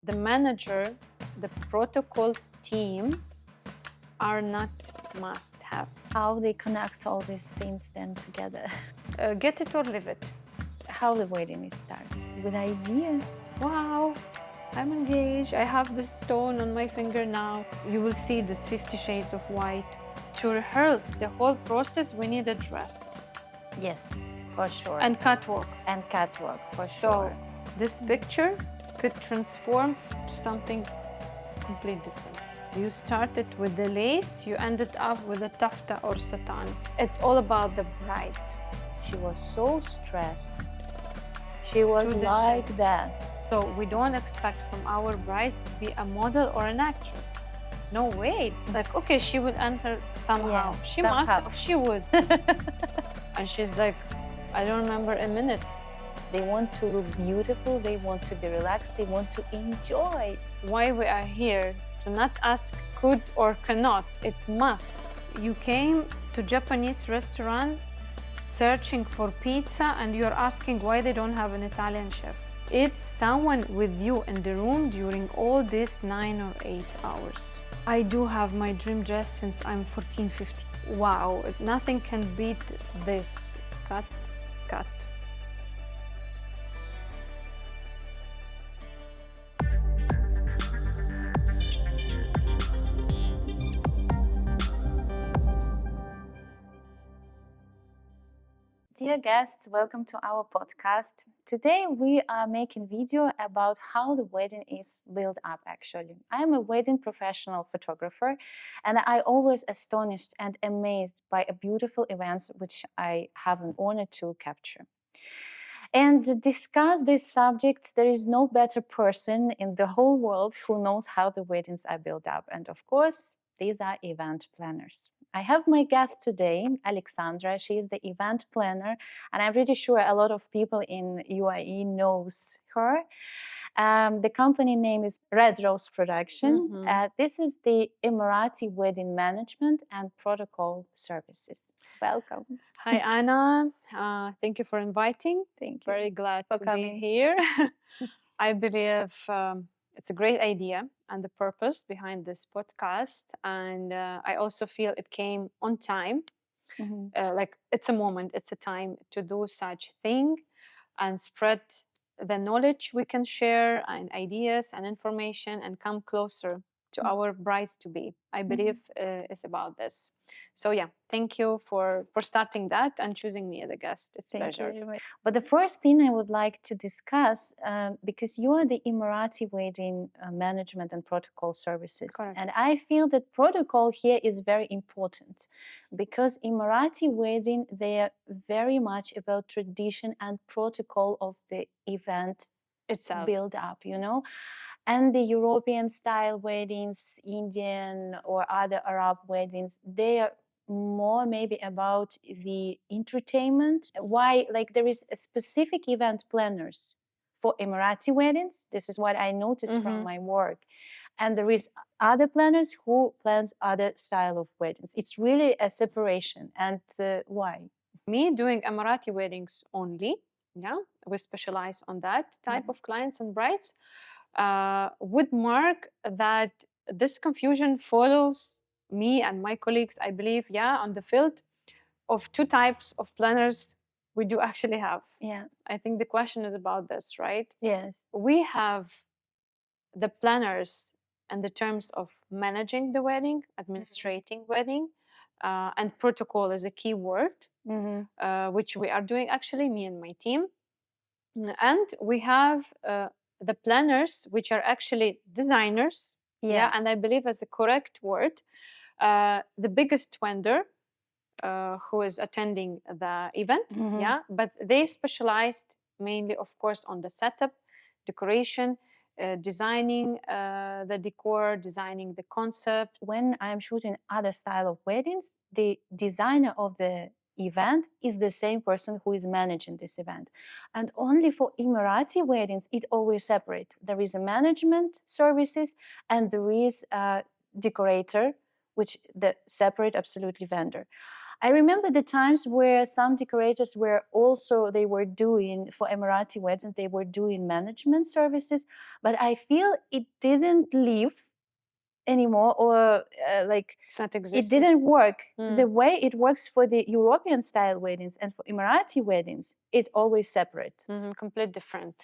The manager, the protocol team are not must-have. How they connect all these things then together. Get it or live it. How the wedding starts with idea. Wow, I'm engaged. I have this stone on my finger now. You will see this 50 shades of white. To rehearse the whole process, we need a dress. Yes, for sure. And catwalk. And catwalk, for So sure. this picture could transform to something completely different. You started with the lace, you ended up with a tafta or satin. It's all about the bride. She was so stressed. She was To the like shape. that. So we don't expect from our brides to be a model or an actress. No way. Like, okay, she would enter somehow. Yeah, She somehow. must, she would. And she's like, I don't remember a minute. They want to look beautiful, they want to be relaxed, they want to enjoy. Why we are here, to not ask could or cannot, it must. You came to Japanese restaurant searching for pizza and you're asking why they don't have an Italian chef. It's someone with you in the room during all these 9 or 8 hours. I do have my dream dress since I'm 14, 15. Wow, nothing can beat this. Cut, cut. Dear guests, welcome to our podcast. Today we are making video about how the wedding is built up actually. I am a wedding professional photographer and I always astonished and amazed by a beautiful events which I have an honor to capture. And to discuss this subject, there is no better person in the whole world who knows how the weddings are built up. And of course, these are event planners. I have my guest today, Aleksandra. She is the event planner, and I'm pretty sure a lot of people in UAE knows her. The company name is Red Rose Production. This is the Emarati Wedding Management and Protocol Services. Welcome. Hi, Anna. Thank you for inviting. Thank you. Very glad for to coming. be here. I believe it's a great idea and the purpose behind this podcast. And I also feel it came on time. Like it's a moment, it's a time to do such thing and spread the knowledge we can share and ideas and information and come closer to our brides to be. I believe it's about this. So yeah, thank you for starting that and choosing me as a guest. It's a pleasure. But the first thing I would like to discuss, because you are the Emarati Wedding Management and Protocol Services. Correct. And I feel that protocol here is very important because Emarati Wedding, they are very much about tradition and protocol of the event Itself. build up, you know. And the European style weddings, Indian or other Arab weddings, they are more maybe about the entertainment. Why, like there is a specific event planners for Emirati weddings. This is what I noticed from my work. And there is other planners who plans other style of weddings. It's really a separation. And why? Me doing Emirati weddings only. Yeah, we specialize on that type of clients and brides. Would mark that this confusion follows me and my colleagues, I believe, on the field of two types of planners we do actually have. Yeah. I think the question is about this, right? Yes. We have the planners in the terms of managing the wedding, administrating wedding, and protocol is a key word, which we are doing actually, me and my team. And we have the planners, which are actually designers. Yeah, and I believe as a correct word, the biggest vendor who is attending the event. Yeah, but they specialized mainly, of course, on the setup, decoration, designing the decor, designing the concept. When I'm shooting other style of weddings, the designer of the event is the same person who is managing this event. And only for Emirati weddings, it always separate. There is a management services and there is a decorator, which the separate absolutely vendor. I remember the times where some decorators were also, they were doing, for Emarati weddings, they were doing management services, but I feel it didn't live anymore, or like It's not it existing. didn't work the way it works for the European style weddings, and for Emarati weddings, it always separate. Complete different.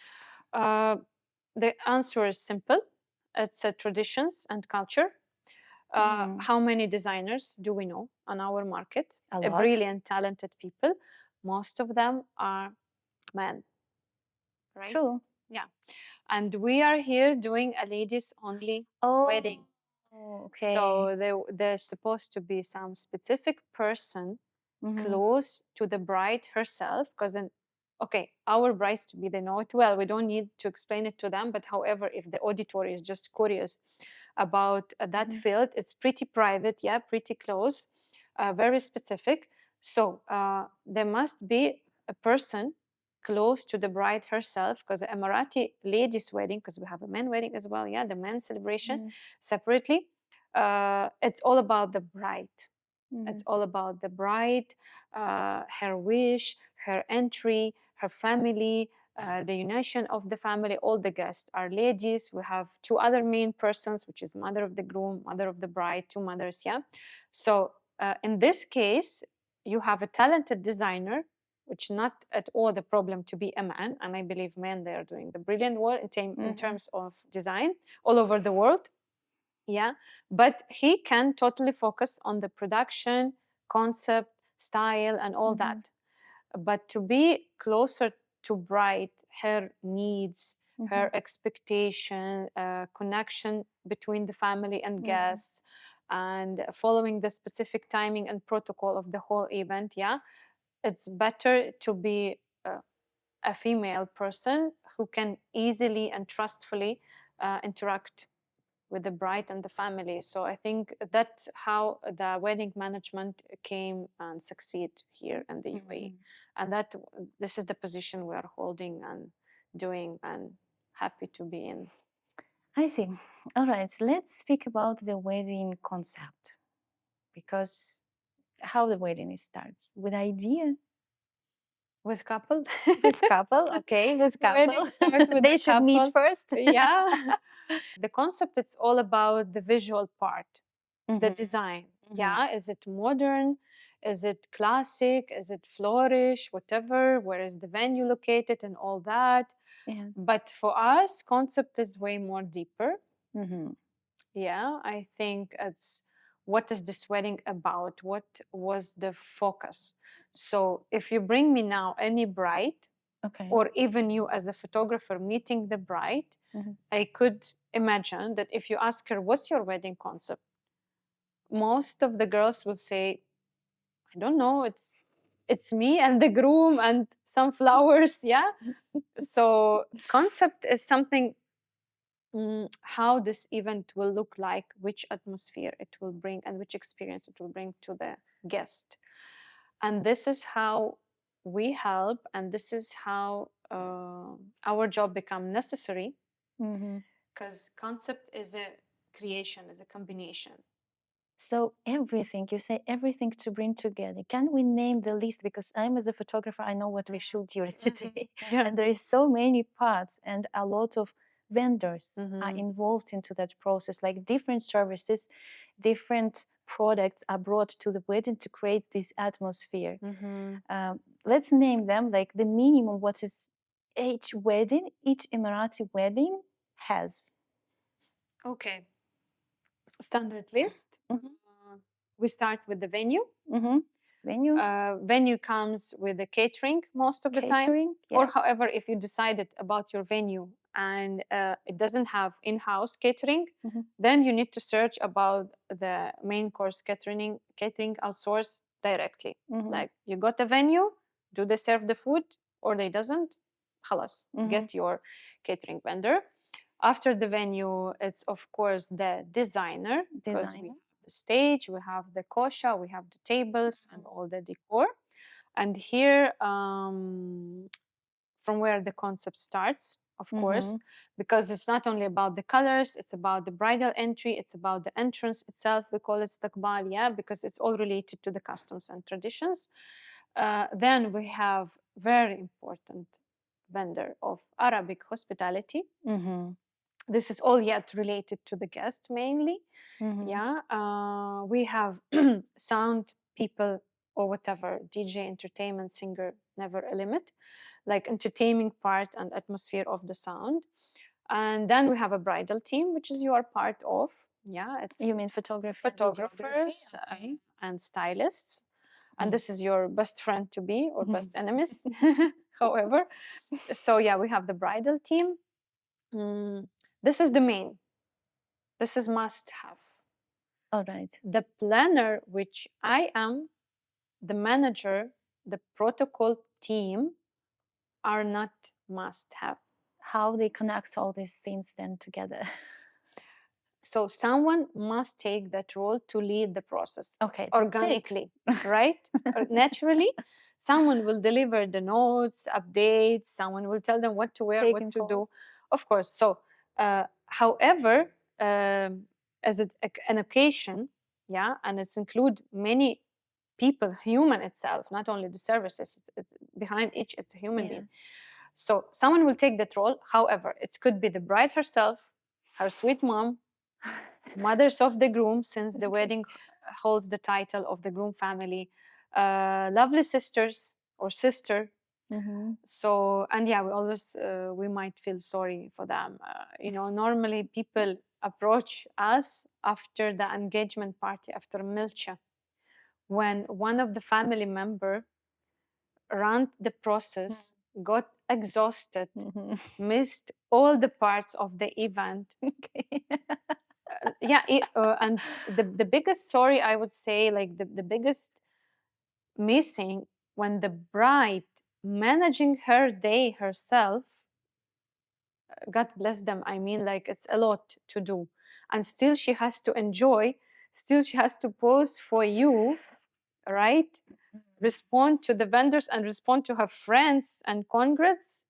The answer is simple. It's traditions and culture. How many designers do we know on our market? A lot. Brilliant, talented people. Most of them are men, right? True. Yeah. And we are here doing a ladies only wedding. Okay. So there's supposed to be some specific person close to the bride herself, because then, okay, our brides to be, they know it well. We don't need to explain it to them. But however, if the auditory is just curious about that field, it's pretty private, yeah, pretty close, very specific. So there must be a person close to the bride herself, because the Emirati ladies wedding, because we have a men wedding as well, yeah, the men's celebration separately, it's all about the bride. It's all about the bride, her wish, her entry, her family, the unition of the family. All the guests are ladies. We have two other main persons, which is mother of the groom, mother of the bride, two mothers, yeah. So in this case, you have a talented designer, which not at all the problem to be a man. And I believe men, they are doing the brilliant work in terms of design all over the world. Yeah, but he can totally focus on the production, concept, style, and all that. But to be closer to bride, her needs, her expectation, connection between the family and guests, and following the specific timing and protocol of the whole event, yeah, it's better to be a female person who can easily and trustfully interact with the bride and the family. So I think that's how the wedding management came and succeed here in the UAE. And that this is the position we are holding and doing and happy to be in. I see. All right, so let's speak about the wedding concept, because how the wedding starts with idea. With couple? With couple, okay, with couple. Wedding start with They the should couple. meet first. Yeah. The concept, it's all about the visual part, the design. Yeah, is it modern? Is it classic? Is it flourish? Whatever. Where is the venue located and all that? Yeah. But for us, concept is way more deeper. Yeah, I think it's what is this wedding about? What was the focus? So if you bring me now any bride, Okay. or even you as a photographer meeting the bride, I could imagine that if you ask her, what's your wedding concept? Most of the girls will say, I don't know, it's me and the groom and some flowers, yeah. So concept is something, how this event will look like, which atmosphere it will bring, and which experience it will bring to the guest. And this is how we help, and this is how our job become necessary, because concept is a creation, is a combination. So everything, you say everything to bring together. Can we name the list? Because I'm, as a photographer, I know what we shoot during the day. Yeah. And there is so many parts, and a lot of vendors are involved into that process. Like different services, different products are brought to the wedding to create this atmosphere. Let's name them, like the minimum, what is each wedding, each Emirati wedding has. Okay. Standard list. We start with the venue. Venue. Venue comes with the catering most of the time. Yeah. Or however, if you decided about your venue and it doesn't have in-house catering, then you need to search about the main course catering outsource directly. Like you got a venue, do they serve the food or they doesn't? Halas, get your catering vendor. After the venue, it's of course the designer, because we have the stage, we have the kosha, we have the tables and all the decor. And here, from where the concept starts, of course, because it's not only about the colors, it's about the bridal entry, it's about the entrance itself. We call it stakbal, yeah, because it's all related to the customs and traditions. Then we have very important vendor of Arabic hospitality. This is all yet related to the guest mainly. Yeah, we have sound people or whatever, DJ, entertainment, singer, never a limit, like entertaining part and atmosphere of the sound. And then we have a bridal team, which is you are part of. Yeah, it's You mean photography, photographers and stylists. And this is your best friend to be or best enemies, however. So yeah, we have the bridal team. This is the main. This is must have. All right. The planner, which I am, the manager, the protocol team are not must have. How they connect all these things then together? So someone must take that role to lead the process. Okay, organically, right? Or naturally, someone will deliver the notes, updates, someone will tell them what to wear, Taking what to calls. do. Of course. So, however, as an occasion, yeah, and it's include many people, human itself, not only the services, it's behind each, it's a human being. So someone will take that role. However, it could be the bride herself, her sweet mom, mothers of the groom, since the wedding holds the title of the groom family, lovely sisters or sister. So, and yeah, we always we might feel sorry for them. Normally people approach us after the engagement party, after milcha, when one of the family member ran the process, got exhausted, missed all the parts of the event. And the biggest story, I would say, like the biggest missing, when the bride managing her day herself, God bless them, I mean, like it's a lot to do, and still she has to enjoy, still she has to pose for you, right? Respond to the vendors and respond to her friends and congrats.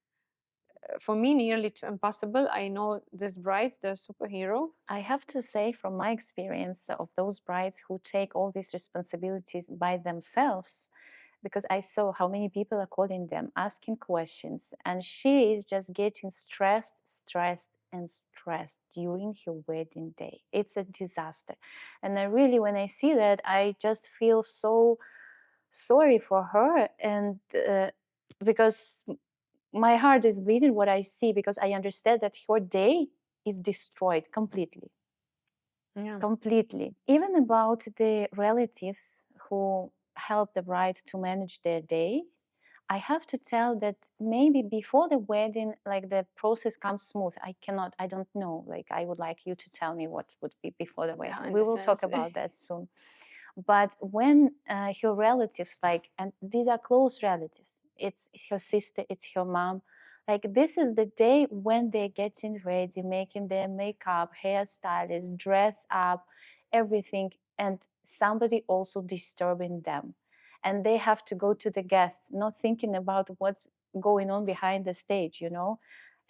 For me, nearly to impossible. I know this bride, the superhero. I have to say, from my experience of those brides who take all these responsibilities by themselves, because I saw how many people are calling them, asking questions, and she is just getting stressed during her wedding day. It's a disaster. And I really, when I see that, I just feel so sorry for her, and because my heart is bleeding what I see, because I understand that her day is destroyed completely. Completely. Even about the relatives who help the bride to manage their day, I have to tell that maybe before the wedding, like the process comes smooth. I don't know. Like, I would like you to tell me what would be before the wedding. We will talk about that soon. But when her relatives, like, and these are close relatives, it's her sister, it's her mom, like this is the day when they're getting ready, making their makeup, hairstylist, dress up, everything, and somebody also disturbing them. And they have to go to the guests, not thinking about what's going on behind the stage, you know?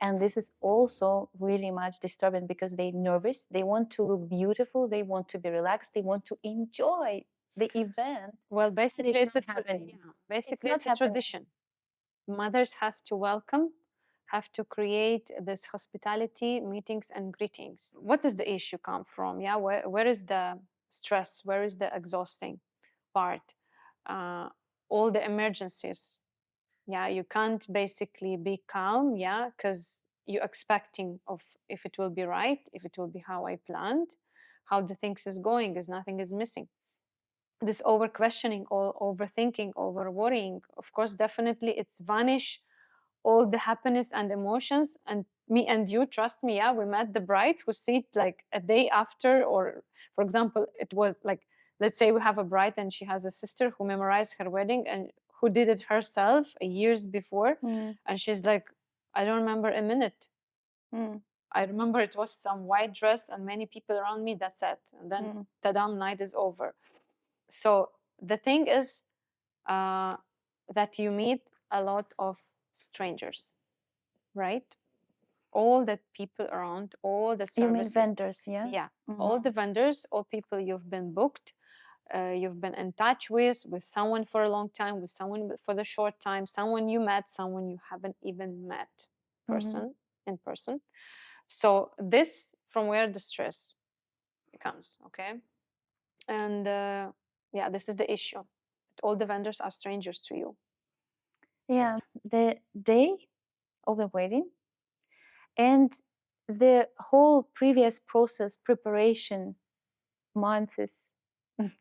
And this is also really much disturbing because they're nervous. They want to look beautiful. They want to be relaxed. They want to enjoy the event. Well, basically, it's a tradition. Mothers have to welcome, have to create this hospitality, meetings and greetings. What does the issue come from? Yeah, where is the stress? Where is the exhausting part? All the emergencies. Yeah, you can't basically be calm, yeah, because you're expecting of if it will be right, if it will be how I planned, how the things is going, is nothing is missing. This over questioning or overthinking, over worrying, of course, definitely it's vanish all the happiness and emotions. And me and you, trust me, yeah, we met the bride who see it like a day after, or for example, it was like, let's say we have a bride and she has a sister who memorized her wedding and who did it herself years before. And she's like, I don't remember a minute. I remember it was some white dress and many people around me, that's it. And then tadam, night is over. So the thing is that you meet a lot of strangers, right? all the people around, all the You mean services. vendors, yeah? Yeah, all the vendors, all people you've been booked, you've been in touch with someone for a long time, with someone for the short time, someone you met, someone you haven't even met in person. So this from where the stress comes, okay? And yeah, this is the issue. All the vendors are strangers to you. Yeah, the day of the wedding and the whole previous process, preparation, months,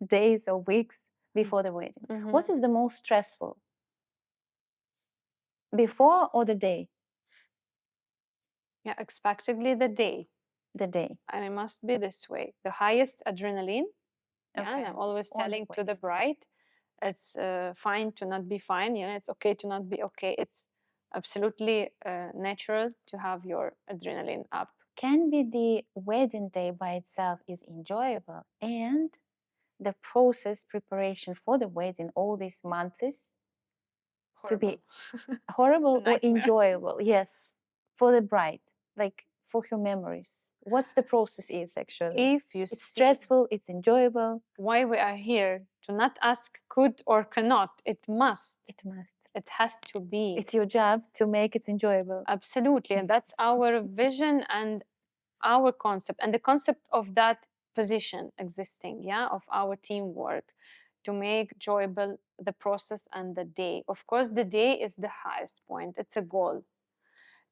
days or weeks before the wedding. What is the most stressful? Before or the day? Yeah, expectedly the day. The day. And it must be this way. The highest adrenaline. Yeah, Okay. and I'm always On the telling to way. the bride, it's fine to not be fine. You know, it's okay to not be okay. It's absolutely natural to have your adrenaline up. Can be the wedding day by itself is enjoyable, and the process preparation for the wedding, all these months, to be horrible or Nightmare. enjoyable. Yes, for the bride, like for her memories. What's the process is actually? If you It's see stressful, it's enjoyable. why we are here, to not ask could or cannot, it must. It must. It has to be. It's your job to make it enjoyable. Absolutely. And that's our vision and our concept, and the concept of that position existing, yeah, of our teamwork, to make enjoyable the process and the day. Of course, the day is the highest point. It's a goal.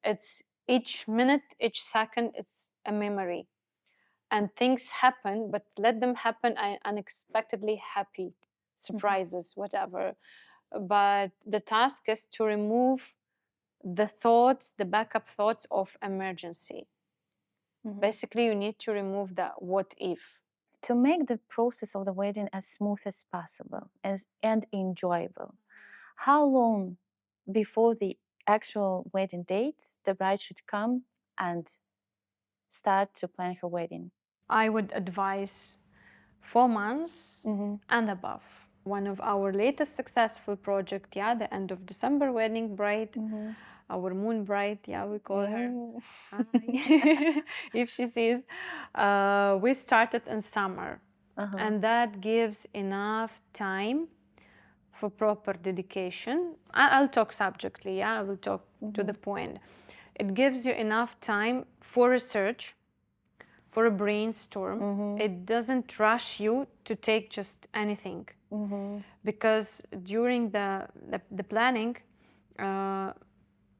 It's each minute, each second, it's a memory. And things happen, but let them happen unexpectedly happy, surprises, whatever. But the task is to remove the thoughts, the backup thoughts of emergency. Basically, you need to remove that what if. To make the process of the wedding as smooth as possible and enjoyable, how long before the actual wedding date the bride should come and start to plan her wedding? I would advise 4 months and above. One of our latest successful project, yeah, the end of December wedding bride, our moon bride, yeah, we call her. Hi. If she sees, we started in summer, and that gives enough time for proper dedication. I'll talk subjectly, yeah, I will talk to the point. It gives you enough time for research, for a brainstorm. It doesn't rush you to take just anything. Because during the planning,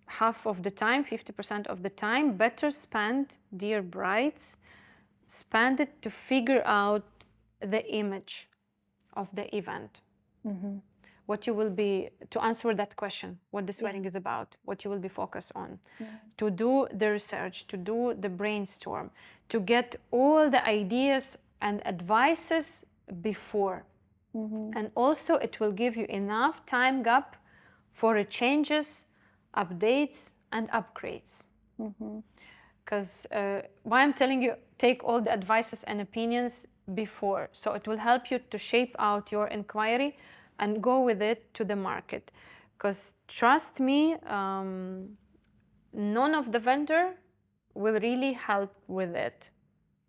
half of the time, 50% of the time, better spend, dear brides, spend it to figure out the image of the event. What you will be, to answer that question, what this wedding is about, what you will be focused on, to do the research, to do the brainstorm, to get all the ideas and advices before. And also it will give you enough time gap for changes, updates, and upgrades. Because why I'm telling you, take all the advices and opinions before. So it will help you to shape out your inquiry and go with it to the market. Because trust me, none of the vendor will really help with it.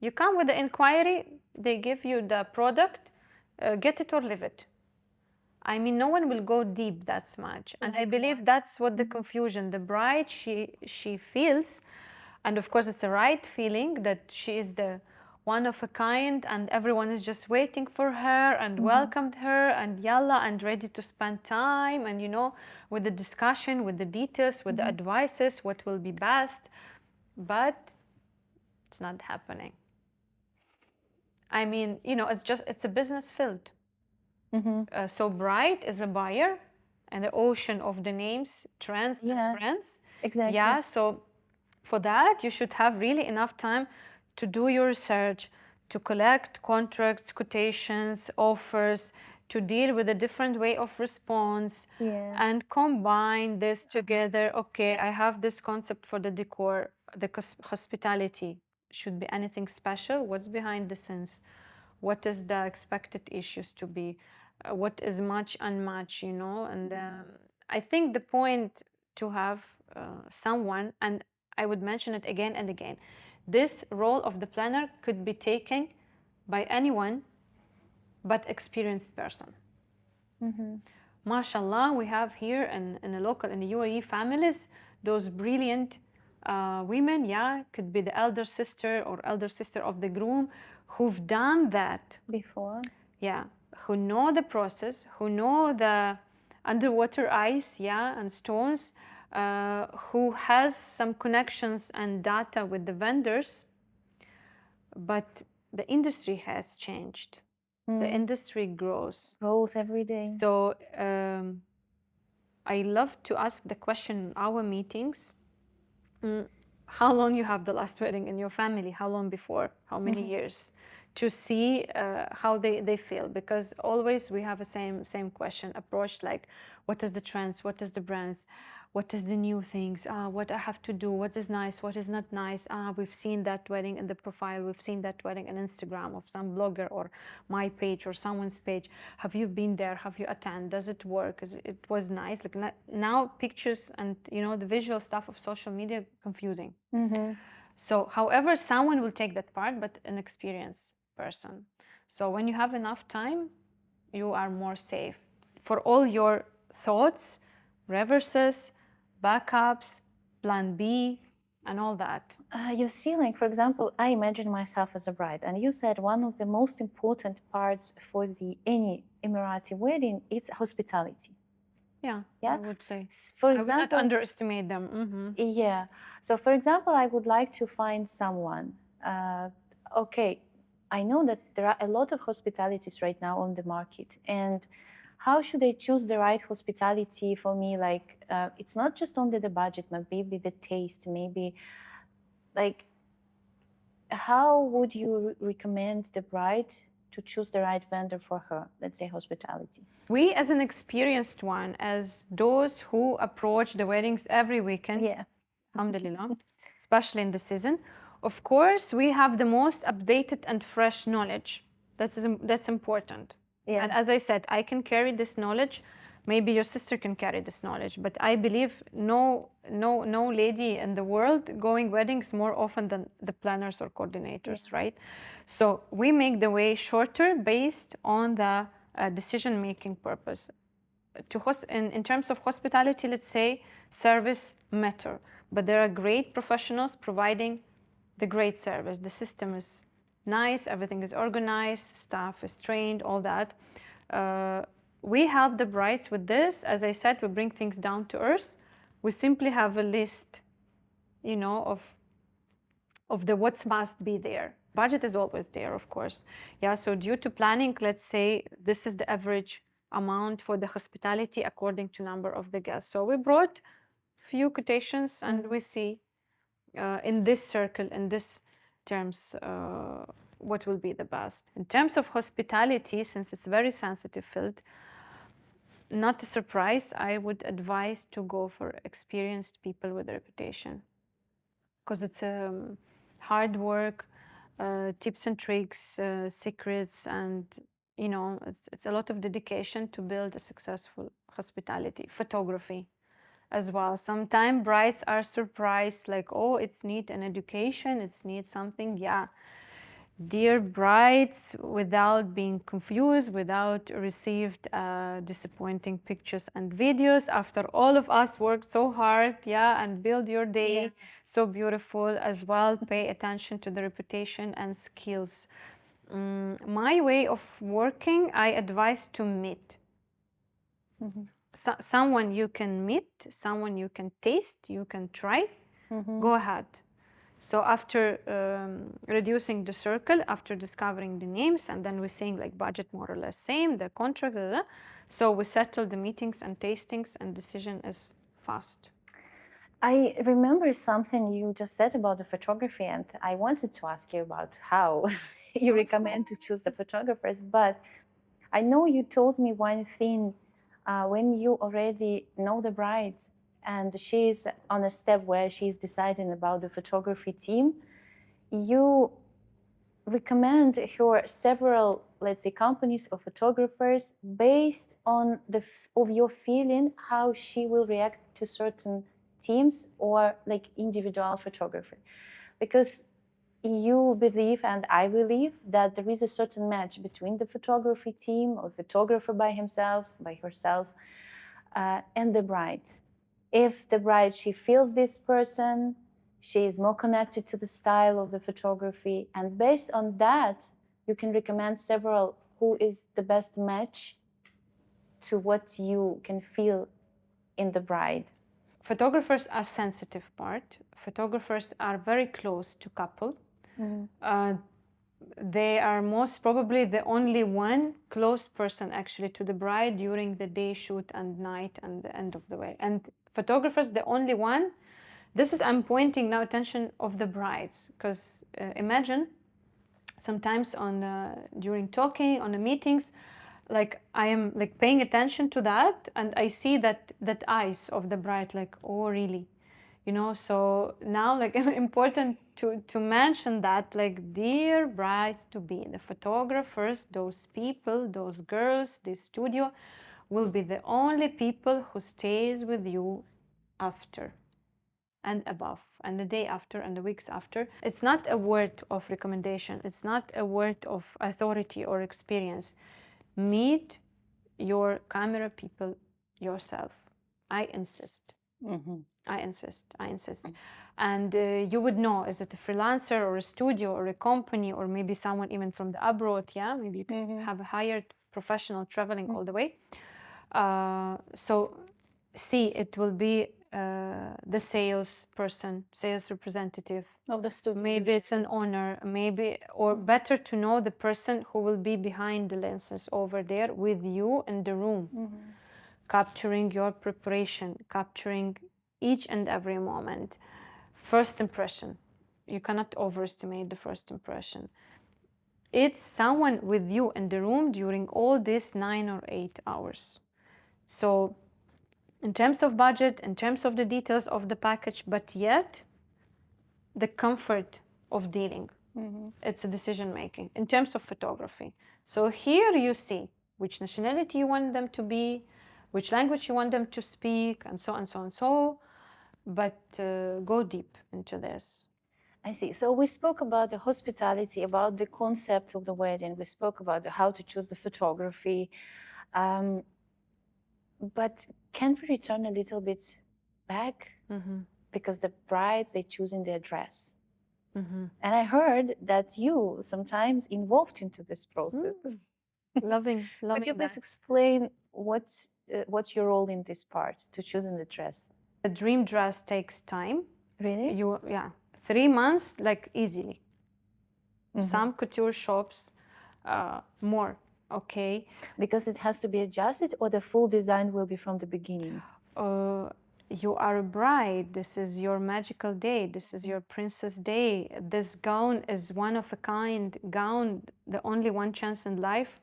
You come with the inquiry, they give you the product, get it or leave it. I mean, no one will go deep that much. And I believe that's what the confusion, the bride, she feels, and of course it's the right feeling, that she is the one of a kind and everyone is just waiting for her and welcomed her and yalla and ready to spend time and, you know, with the discussion, with the details, with the advices, what will be best. But it's not happening. I mean, you know, it's a business field. So bride is a buyer and the ocean of the names, trends and brands. Exactly. Yeah, so for that, you should have really enough time to do your research, to collect contracts, quotations, offers, to deal with a different way of response, and combine this together. Okay, I have this concept for the decor, the hospitality. Should be anything special? What's behind the scenes? What is the expected issues to be? What is much unmatched, you know? And I think the point to have someone, and I would mention it again and again. This role of the planner could be taken by anyone but experienced person. MashaAllah, we have here in the UAE families, those brilliant women, yeah, could be the elder sister or elder sister of the groom, who've done that before. Yeah, who know the process, who know the underwater ice, yeah, and stones, who has some connections and data with the vendors. But the industry has changed. The industry grows Every day. So I love to ask the question in our meetings, how long you have the last wedding in your family, how long before, how many years, to see how they feel. Because always we have a same question approach, like what is the trends, what is the brands, what is the new things, what I have to do, what is nice, what is not nice. We've seen that wedding in the profile, we've seen that wedding on Instagram of some blogger or my page or someone's page. Have you been there? Have you attended? Does it work? It was nice. Like now pictures and the visual stuff of social media confusing. So however, someone will take that part, but an experienced person. So when you have enough time, you are more safe for all your thoughts, reverses, backups, plan B, and all that. You see, like, for example, I imagine myself as a bride, and you said one of the most important parts for any Emirati wedding is hospitality. Yeah, I would say. For I would example, not underestimate them. Yeah. So, for example, I would like to find someone. Okay, I know that there are a lot of hospitalities right now on the market, and how should I choose the right hospitality for me? Like, it's not just only the budget, but maybe the taste, maybe like, how would you recommend the bride to choose the right vendor for her, let's say hospitality? We, as an experienced one, as those who approach the weddings every weekend, Yeah, alhamdulillah, especially in the season, of course, we have the most updated and fresh knowledge. That's important. yeah. And as I said, I can carry this knowledge. Maybe your sister can carry this knowledge, but I believe no lady in the world going weddings more often than the planners or coordinators, right? So we make the way shorter based on the decision-making purpose. In terms of hospitality, let's say service matter, but there are great professionals providing the great service. The system is nice, everything is organized, staff is trained, all that. We help the brides with this. As I said, we bring things down to earth. We simply have a list, of the what's must be there. Budget is always there, of course. Yeah, so due to planning, let's say this is the average amount for the hospitality according to number of the guests. So we brought few quotations and we see in this circle, in this terms, what will be the best. In terms of hospitality, since it's a very sensitive field, not a surprise, I would advise to go for experienced people with a reputation, because it's hard work, tips and tricks, secrets, and it's a lot of dedication to build a successful hospitality. Photography as well. Sometimes brides are surprised, like, oh, it's need an education, it's need something. Yeah, dear brides, without being confused, without received disappointing pictures and videos, after all of us worked so hard, yeah, and build your day so beautiful as well, pay attention to the reputation and skills. My way of working, I advise to meet. Someone you can meet, someone you can taste, you can try, go ahead. So after reducing the circle, after discovering the names, and then we're saying like budget more or less same, the contract, blah, blah, blah. So we settle the meetings and tastings, and decision is fast. I remember something you just said about the photography, and I wanted to ask you about how you recommend to choose the photographers. But I know you told me one thing when you already know the bride and she's on a step where she's deciding about the photography team, you recommend her several, let's say, companies or photographers based on of your feeling how she will react to certain teams or like individual photography? Because you believe and I believe that there is a certain match between the photography team or photographer by himself, by herself, and the bride. If the bride, she feels this person, she is more connected to the style of the photography, and based on that, you can recommend several who is the best match to what you can feel in the bride. Photographers are sensitive part. Photographers are very close to couple. They are most probably the only one close person actually to the bride during the day shoot and night and the end of the way. And photographers, the only one. This is, I'm pointing now attention of the brides, because imagine sometimes on during talking on the meetings, like I am like paying attention to that, and I see that eyes of the bride, like, oh really, you know. So now like important to mention that, like, dear brides to be, the photographers, those people, those girls, this studio will be the only people who stays with you after and above and the day after and the weeks after. It's not a word of recommendation, it's not a word of authority or experience. Meet your camera people yourself. I insist. I insist. And you would know, is it a freelancer or a studio or a company or maybe someone even from the abroad? Yeah, maybe you can have a hired professional traveling all the way. So see, it will be the sales person, sales representative of the studio. Maybe it's an owner, maybe, or better to know the person who will be behind the lenses over there with you in the room, capturing your preparation, capturing each and every moment. First impression, you cannot overestimate the first impression. It's someone with you in the room during all these 9 or 8 hours. So in terms of budget, in terms of the details of the package, but yet the comfort of dealing. It's a decision making in terms of photography. So here you see which nationality you want them to be, which language you want them to speak, and so and so and so. But go deep into this. I see. So we spoke about the hospitality, about the concept of the wedding. We spoke about how to choose the photography. But can we return a little bit back? Because the brides, they choose in their dress. And I heard that you sometimes involved into this process. Loving Could you please that. explain what's your role in this part, to choosing the dress? A dream dress takes time. Really? Yeah, 3 months, like easily. Some couture shops, more. Okay. Because it has to be adjusted, or the full design will be from the beginning? You are a bride. This is your magical day. This is your princess day. This gown is one of a kind gown, the only one chance in life.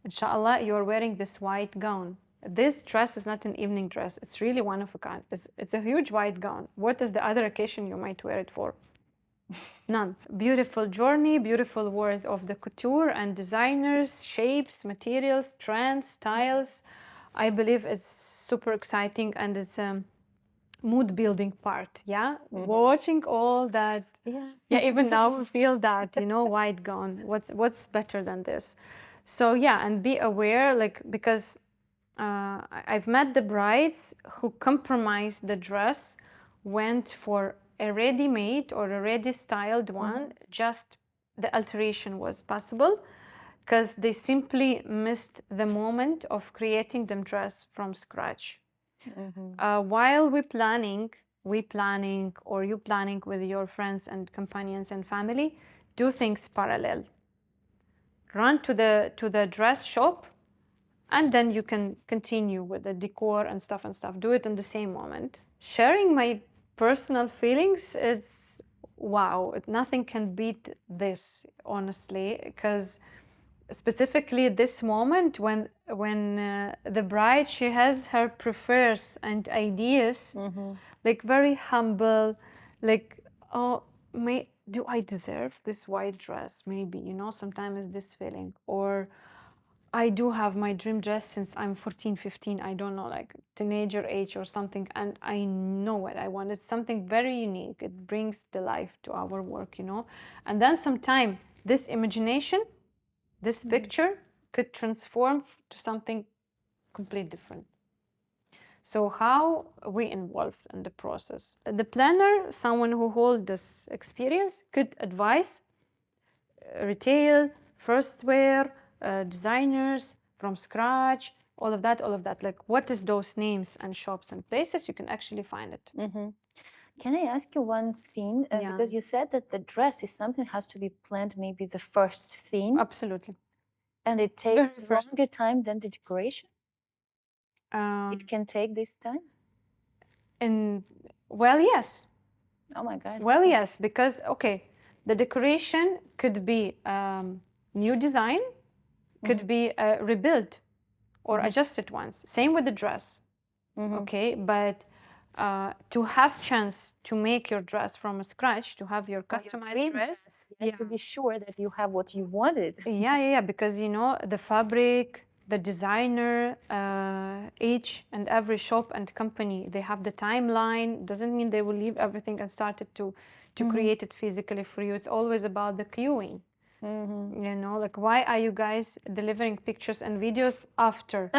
Inshallah, you're wearing this white gown. This dress is not an evening dress. It's really one of a kind. It's a huge white gown. What is the other occasion you might wear it for? None. Beautiful journey, beautiful world of the couture and designers, shapes, materials, trends, styles. I believe it's super exciting, and it's a mood building part. Yeah, watching all that. Yeah, even now we feel that, you know, white gown. What's better than this? So yeah, and be aware, like, because I've met the brides who compromised the dress, went for a ready-made or a ready-styled one, just the alteration was possible, because they simply missed the moment of creating the dress from scratch. While we planning, or you planning with your friends and companions and family, do things parallel. Run to the dress shop, and then you can continue with the decor and stuff. Do it in the same moment. Sharing my personal feelings, it's wow. Nothing can beat this, honestly, because specifically this moment when the bride, she has her prefers and ideas, like very humble, like, oh, do I deserve this white dress? Maybe, you know, sometimes this feeling, or I do have my dream dress since I'm 14, 15. I don't know, like teenager age or something. And I know what I want. It's something very unique. It brings the life to our work, you know. And then sometime this imagination, this picture could transform to something completely different. So how we involved in the process? The planner, someone who holds this experience, could advise retail, first wear, designers from scratch, all of that. Like, what is those names and shops and places? You can actually find it. Can I ask you one thing? Yeah. Because you said that the dress is something that has to be planned maybe the first thing, Absolutely. and it takes Very first. longer time than the decoration. Um, It can take this time. and well, yes. Oh my God. Well, yes, because okay, the decoration could be new design, could be rebuilt or adjusted once. Same with the dress. Okay, but to have chance to make your dress from scratch, to have your customized dress, to be sure that you have what you wanted. yeah, because you know the fabric, the designer, each and every shop and company, they have the timeline. Doesn't mean they will leave everything and start it to create it physically for you. It's always about the queuing. You know, like, why are you guys delivering pictures and videos after?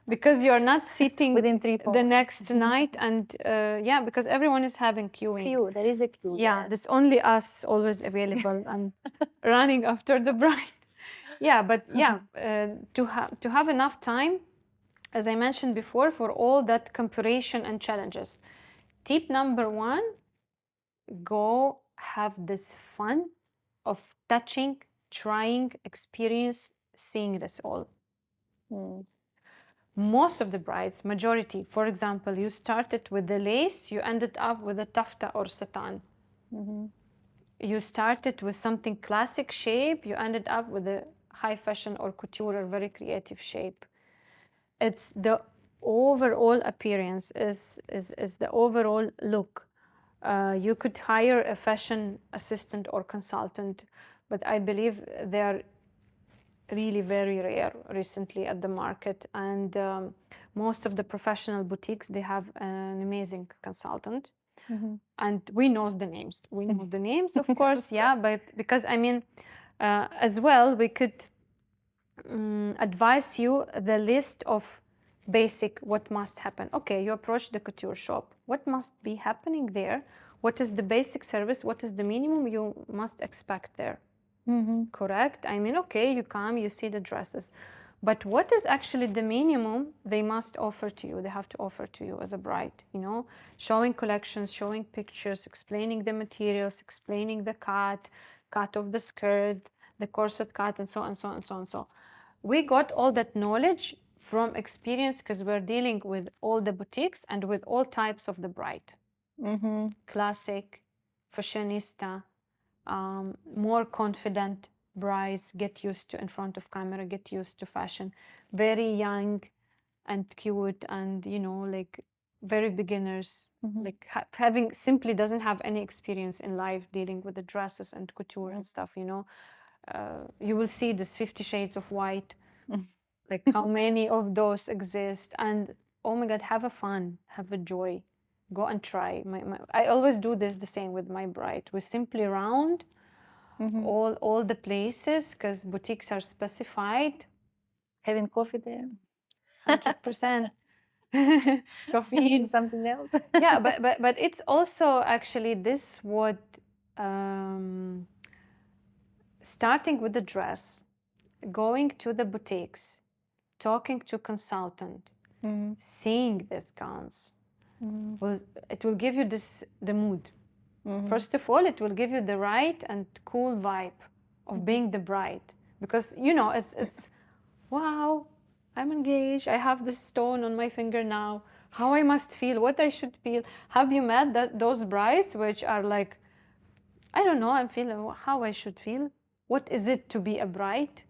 Because you're not sitting Within 3-4 the months. next night and yeah, because everyone is having queuing. Queue, there is a queue. Yeah, there's only us always available and running after the bride. Yeah, but yeah, to have enough time, as I mentioned before, for all that comparison and challenges. Tip number one: go have this fun of touching, trying, experience, seeing this all. Most of the brides, majority, for example, you started with the lace, you ended up with a tafta or satin. You started with something classic shape, you ended up with a high fashion or couture or very creative shape. It's the overall appearance, is the overall look. You could hire a fashion assistant or consultant, but I believe they are really very rare recently at the market. And most of the professional boutiques, they have an amazing consultant. And we know the names. We know the names, of course, yeah, but because I mean, as well, we could advise you the list of basic what must happen. Okay, you approach the couture shop. What must be happening there? What is the basic service? What is the minimum you must expect there? Correct? I mean, okay, you come, you see the dresses. But what is actually the minimum they must offer to you? They have to offer to you as a bride, you know, showing collections, showing pictures, explaining the materials, explaining the cut of the skirt, the corset cut, and so on, so on, so on. So we got all that knowledge from experience because we're dealing with all the boutiques and with all types of the bride. Classic, fashionista, more confident brides, get used to in front of camera, get used to fashion, very young and cute, and you know, like very beginners, like having simply doesn't have any experience in life dealing with the dresses and couture and stuff, you know. You will see this 50 shades of white, like how many of those exist, and oh my god, have a fun, have a joy, go and try. I always do this the same with my bride. We simply round all the places because boutiques are specified. Having coffee there. 100% caffeine. Something else. Yeah, but it's also actually this what starting with the dress, going to the boutiques, talking to consultant, seeing these gowns, it will give you the mood. First of all, it will give you the right and cool vibe of being the bride, because you know it's wow, I'm engaged, I have this stone on my finger now, how I must feel, what I should feel. Have you met those brides which are like, I don't know, I'm feeling how I should feel, what is it to be a bride?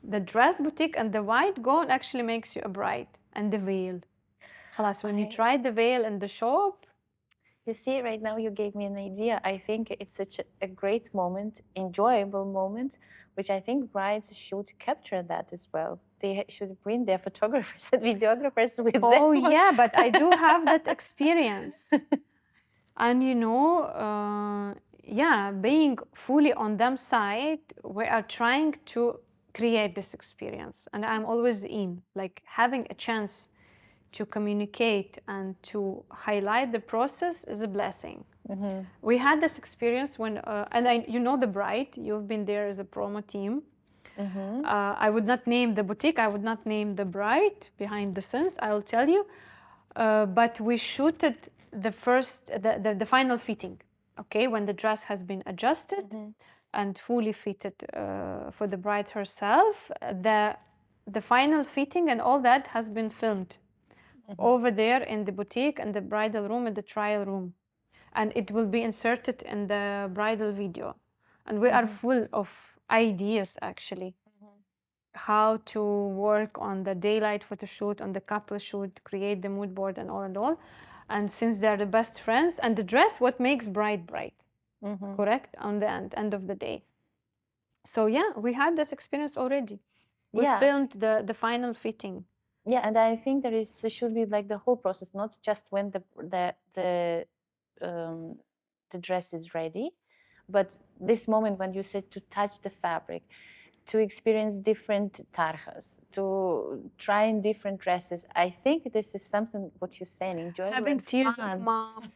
The dress boutique and the white gown actually makes you a bride, and the veil. خلاص, when you try the veil in the shop, You see, right now you gave me an idea. I think it's such a great moment, enjoyable moment, which I think brides should capture that as well. They should bring their photographers and videographers with them. Oh yeah, but I do have that experience. And yeah, being fully on them side, we are trying to create this experience. And I'm always in, like having a chance to communicate and to highlight the process is a blessing. We had this experience when, the bride, you've been there as a promo team. I would not name the boutique, I would not name the bride behind the scenes, I'll tell you. But we shooted the final fitting, okay, when the dress has been adjusted and fully fitted for the bride herself. The final fitting and all that has been filmed over there in the boutique and the bridal room and the trial room, and it will be inserted in the bridal video. And we are full of ideas actually, how to work on the daylight photo shoot, on the couple shoot, create the mood board and all and all. And since they're the best friends, and the dress what makes bride, correct, on the end of the day. So yeah, we had that experience already. We filmed the final fitting. Yeah, and I think there should be like the whole process, not just when the dress is ready, but this moment when you said to touch the fabric, to experience different tarjas, to try in different dresses. I think this is something what you're saying, enjoyable, Having tears of mom.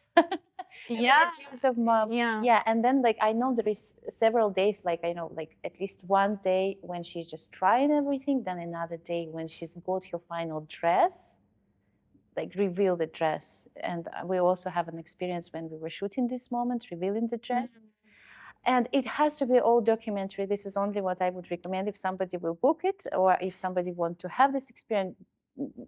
Yeah, tears of mom. Yeah. And then like I know there is several days, like I know like at least one day when she's just trying everything, then another day when she's got her final dress, like reveal the dress. And we also have an experience when we were shooting this moment, revealing the dress. And it has to be all documentary. This is only what I would recommend if somebody will book it, or if somebody want to have this experience.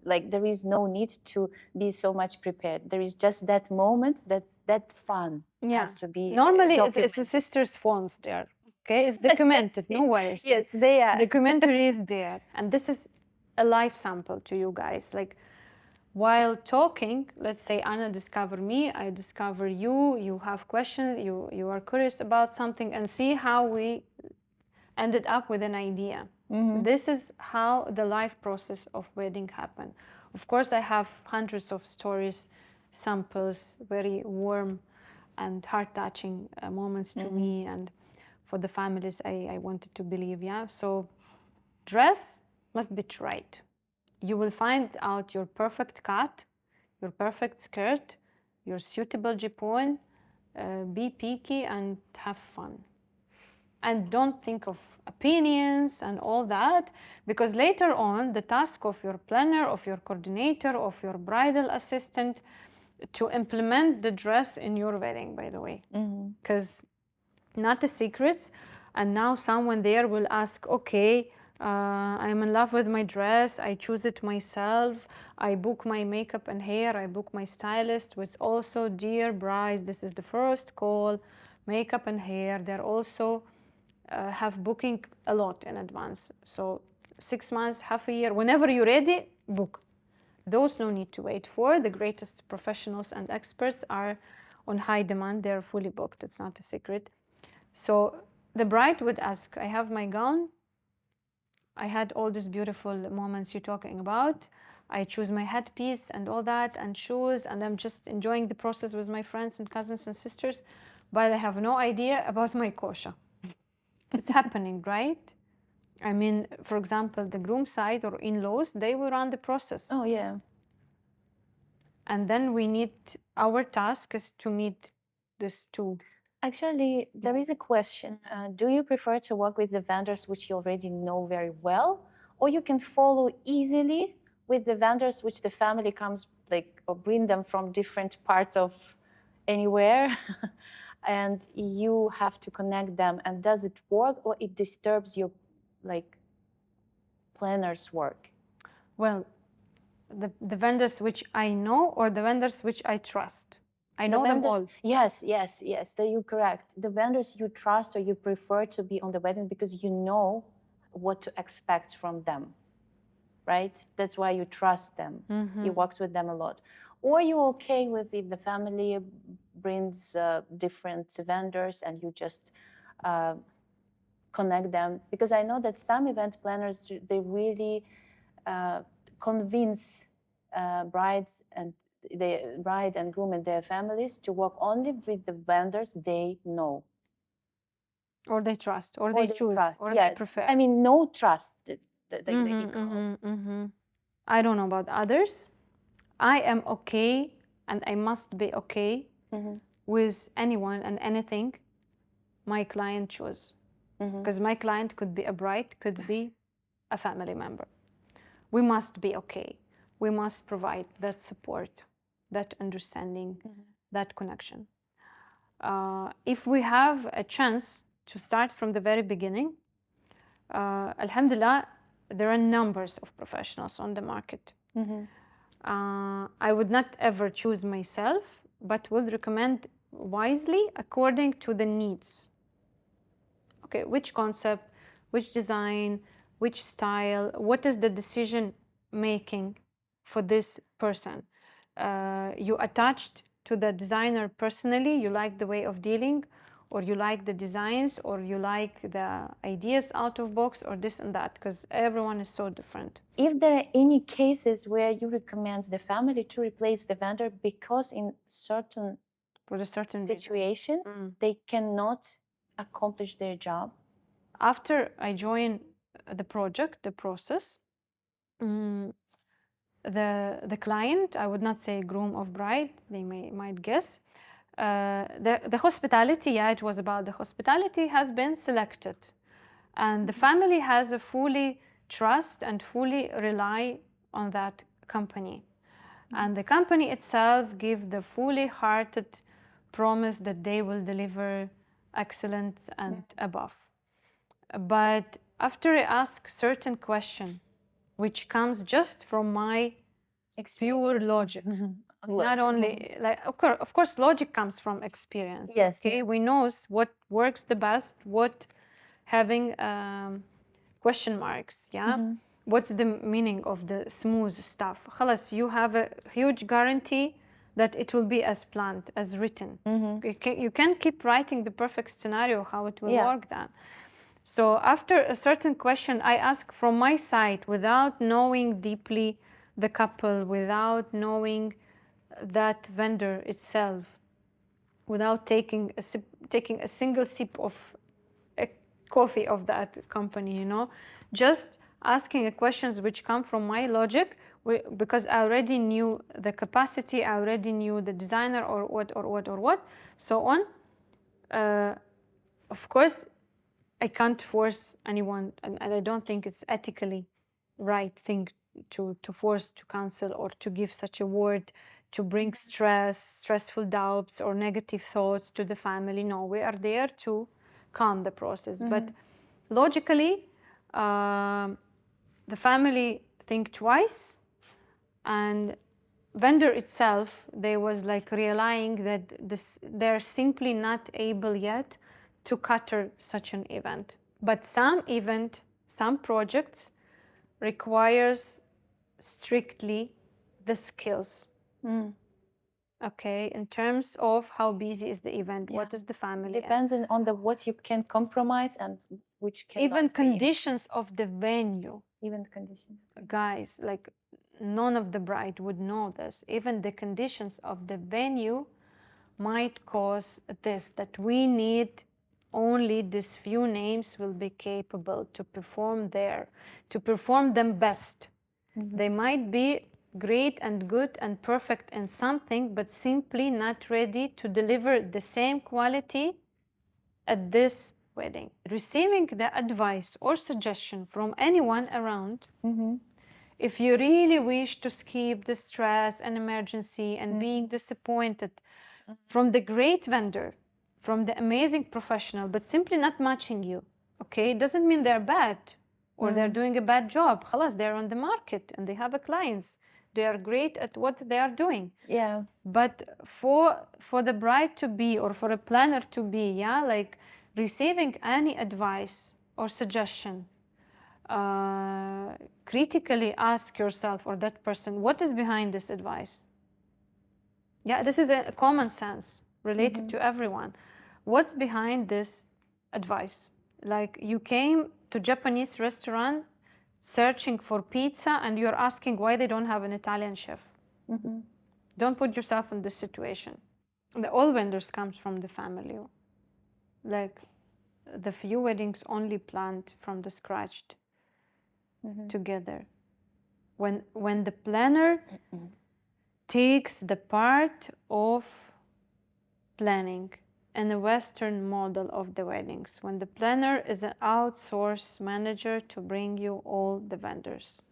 Like there is no need to be so much prepared. There is just that moment. That's that fun has to be. Normally, it's the sisters' phones there. Okay, it's documented. No worries. Yes, they are. Documentary is there, and this is a live sample to you guys. Like while talking, let's say Anna discover me, I discover you. You have questions. You are curious about something, and see how we ended up with an idea. This is how the life process of wedding happened. Of course, I have hundreds of stories, samples, very warm and heart-touching moments to me and for the families I wanted to believe. Yeah, so dress must be tried. You will find out your perfect cut, your perfect skirt, your suitable jipon. Be picky and have fun. And don't think of opinions and all that, because later on the task of your planner, of your coordinator, of your bridal assistant to implement the dress in your wedding, by the way, because not a secret. And now someone there will ask, okay, I'm in love with my dress, I choose it myself, I book my makeup and hair, I book my stylist, with also, dear brides, this is the first call, makeup and hair, they're also have booking a lot in advance. So 6 months, half a year, whenever you're ready, book. Those no need to wait for. The greatest professionals and experts are on high demand. They're fully booked. It's not a secret. So the bride would ask, I have my gown. I had all these beautiful moments you're talking about. I choose my headpiece and all that and shoes, and I'm just enjoying the process with my friends and cousins and sisters, but I have no idea about my kosher. It's happening, right? I mean, for example, the groom side or in-laws, they will run the process. Oh, yeah. And then our task is to meet this too. Actually, there is a question. Do you prefer to work with the vendors which you already know very well, or you can follow easily with the vendors which the family comes, like, or bring them from different parts of anywhere, and you have to connect them? And does it work, or it disturbs your, like, planner's work? Well, the vendors which I know, or the vendors which I trust? I know them all. Yes, you're correct. The vendors you trust or you prefer to be on the wedding because you know what to expect from them, right? That's why you trust them. You worked with them a lot. Or you're okay with if the family brings different vendors and you just connect them? Because I know that some event planners, they really convince brides and the bride and groom and their families to work only with the vendors they know. Or they trust, or they choose, or yeah, they prefer. I mean, no trust that they call. I don't know about others. I am okay, and I must be okay with anyone and anything my client chooses. Because my client could be a bride, could be a family member. We must be okay. We must provide that support, that understanding, that connection. If we have a chance to start from the very beginning, alhamdulillah, there are numbers of professionals on the market. I would not ever choose myself, but would recommend wisely according to the needs. Okay, which concept, which design, which style, what is the decision making for this person? You attached to the designer personally, you like the way of dealing, or you like the designs, or you like the ideas out of box, or this and that, because everyone is so different. If there are any cases where you recommend the family to replace the vendor because in certain for a certain situation they cannot accomplish their job? After I join the project, the process, the client, I would not say groom or bride, they might guess, the hospitality, yeah, it was about the hospitality, has been selected. And the family has a fully trust and fully rely on that company. And the company itself give the fully hearted promise that they will deliver excellence and above. But after I ask certain question, which comes just from my pure logic, not only like of course logic comes from experience. Yes. Okay, we know what works the best, what having question marks. Yeah, what's the meaning of the smooth stuff? Khalas, you have a huge guarantee that it will be as planned, as written. You can keep writing the perfect scenario how it will work then. So after a certain question, I ask from my side without knowing deeply the couple, without knowing that vendor itself, without taking a single sip of a coffee of that company, just asking questions which come from my logic, because I already knew the capacity, I already knew the designer or what, so on. Of course, I can't force anyone, and I don't think it's ethically right thing to force to cancel or to give such a word to bring stressful doubts or negative thoughts to the family. No, we are there to calm the process. But logically, the family think twice, and vendor itself, they was like realizing that they're simply not able yet to cater such an event. But some projects requires strictly the skills. Okay, in terms of how busy is the event, what is the family? Depends on the what you can compromise and which can even conditions of the venue. Even conditions. Guys, like none of the bride would know this. Even the conditions of the venue might cause this, that we need only these few names will be capable to perform there, to perform them best. They might be great and good and perfect in something, but simply not ready to deliver the same quality at this wedding. Receiving the advice or suggestion from anyone around, if you really wish to skip the stress and emergency and being disappointed from the great vendor, from the amazing professional, but simply not matching you, okay? It doesn't mean they're bad or they're doing a bad job. Khalas, they're on the market and they have a clients. They are great at what they are doing. Yeah. But for the bride to be, or for a planner to be, yeah, like receiving any advice or suggestion, critically ask yourself or that person, what is behind this advice? Yeah, this is a common sense. related to everyone. What's behind this advice? Like, you came to Japanese restaurant searching for pizza and you're asking why they don't have an Italian chef. Don't put yourself in this situation. All vendors comes from the family. Like, the few weddings only planned from the scratch together. When the planner takes the part of planning in the Western model of the weddings, when the planner is an outsourced manager to bring you all the vendors.